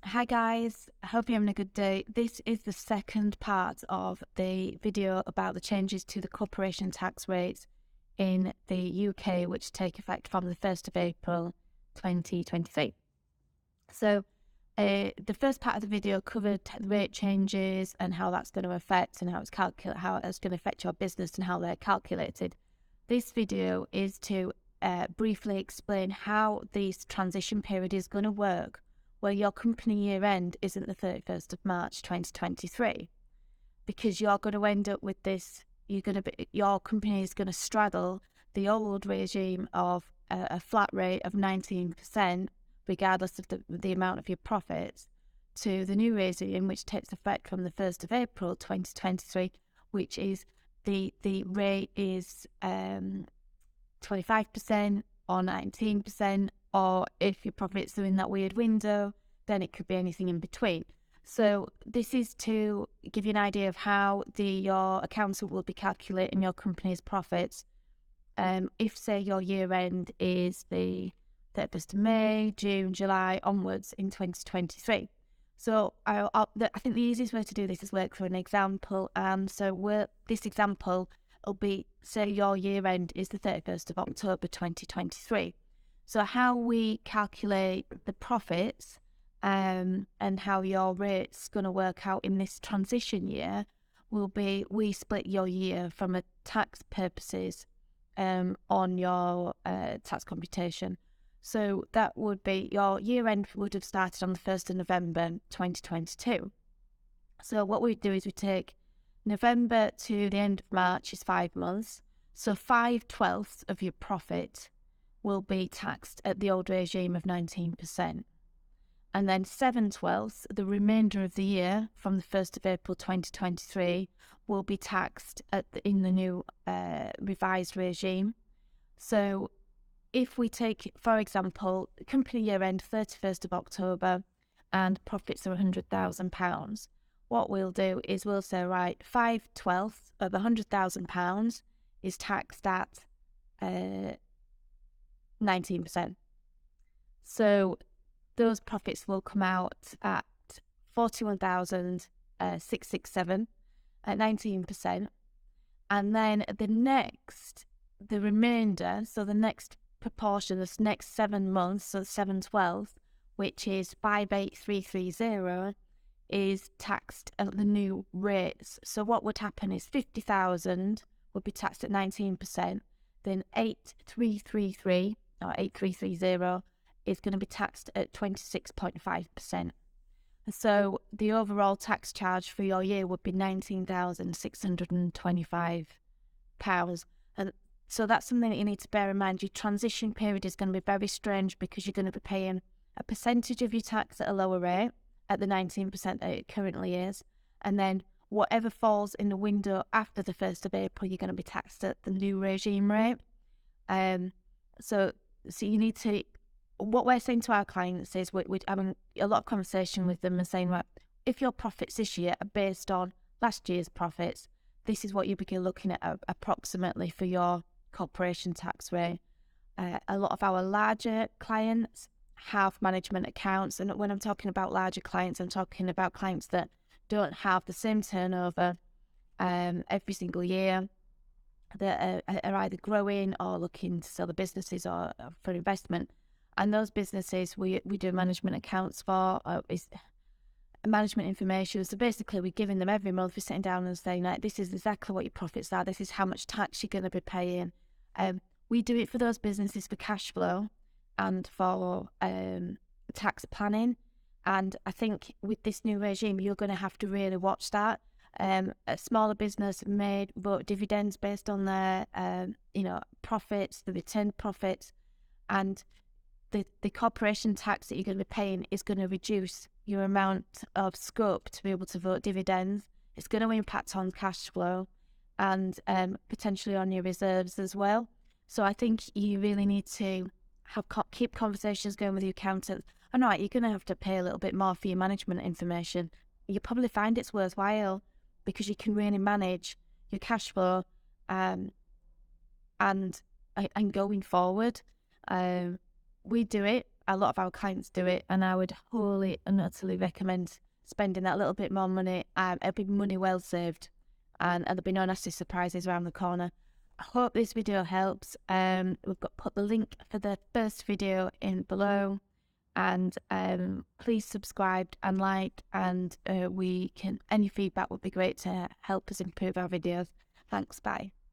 Hi guys, I hope you're having a good day. This is the second part of the video about the changes to the corporation tax rates in the UK, which take effect from the 1st of April 2023. So the first part of the video covered the rate changes and how that's going to affect and how it's going to affect your business and how they're calculated. This video is to briefly explain how this transition period is going to work, where your company year end isn't the 31st of March 2023, because you're going to end up with this. Your company is going to straddle the old regime of a flat rate of 19%, regardless of the amount of your profits, to the new regime, which takes effect from the 1st of April 2023, which is the rate is 25% or 19%, or if your profits are in that weird window, then it could be anything in between. So this is to give you an idea of how your accountant will be calculating your company's profits. If, say, your year end is the 31st of May, June, July onwards in 2023. So I think the easiest way to do this is work through an example. So this example will be, say, your year end is the 31st of October 2023. So how we calculate the profits and how your rate's going to work out in this transition year will be, we split your year from a tax purposes on your tax computation. So that would be, your year end would have started on the 1st of November 2022. So what we do is we take November to the end of March is 5 months. So 5/12 of your profit will be taxed at the old regime of 19%. And then 7/12, the remainder of the year from the 1st of April 2023, will be taxed in the new revised regime. So if we take, for example, company year end 31st of October and profits are £100,000, what we'll do is we'll say, right, 5/12 of £100,000 is taxed at 19%. So those profits will come out at 41,667 at 19%. And then the remainder, so the next proportion, this next 7 months, so 7/12, which is 58330, is taxed at the new rates. So what would happen is 50,000 would be taxed at 19%, then 8333 or 8330 is going to be taxed at 26.5%. So the overall tax charge for your year would be £19,625. And so that's something that you need to bear in mind. Your transition period is going to be very strange because you're going to be paying a percentage of your tax at a lower rate, at the 19% that it currently is. And then whatever falls in the window after the 1st of April, you're going to be taxed at the new regime rate. So you need to, what we're saying to our clients is we're having a lot of conversation with them and saying, right, if your profits this year are based on last year's profits, this is what you begin looking at approximately for your corporation tax rate. A lot of our larger clients have management accounts, and when I'm talking about larger clients, I'm talking about clients that don't have the same turnover every single year, that are either growing or looking to sell the businesses or for investment. And those businesses we do management accounts for, is management information. So basically we're giving them every month, we're sitting down and saying, like, this is exactly what your profits are, this is how much tax you're going to be paying. We do it for those businesses for cash flow and for tax planning. And I think with this new regime, you're going to have to really watch that. A smaller business may vote dividends based on their profits, the returned profits, and the corporation tax that you're going to be paying is going to reduce your amount of scope to be able to vote dividends. It's going to impact on cash flow and potentially on your reserves as well. So I think you really need to keep conversations going with your accountant. And right, you're going to have to pay a little bit more for your management information. You probably find it's worthwhile because you can really manage your cash flow and going forward. We do it. a lot of our clients do it, and I would wholly and utterly recommend spending that little bit more money. It'll be money well saved, and there'll be no nasty surprises around the corner. I hope this video helps. We've put the link for the first video in below, and please subscribe and like, and any feedback would be great to help us improve our videos. Thanks, bye.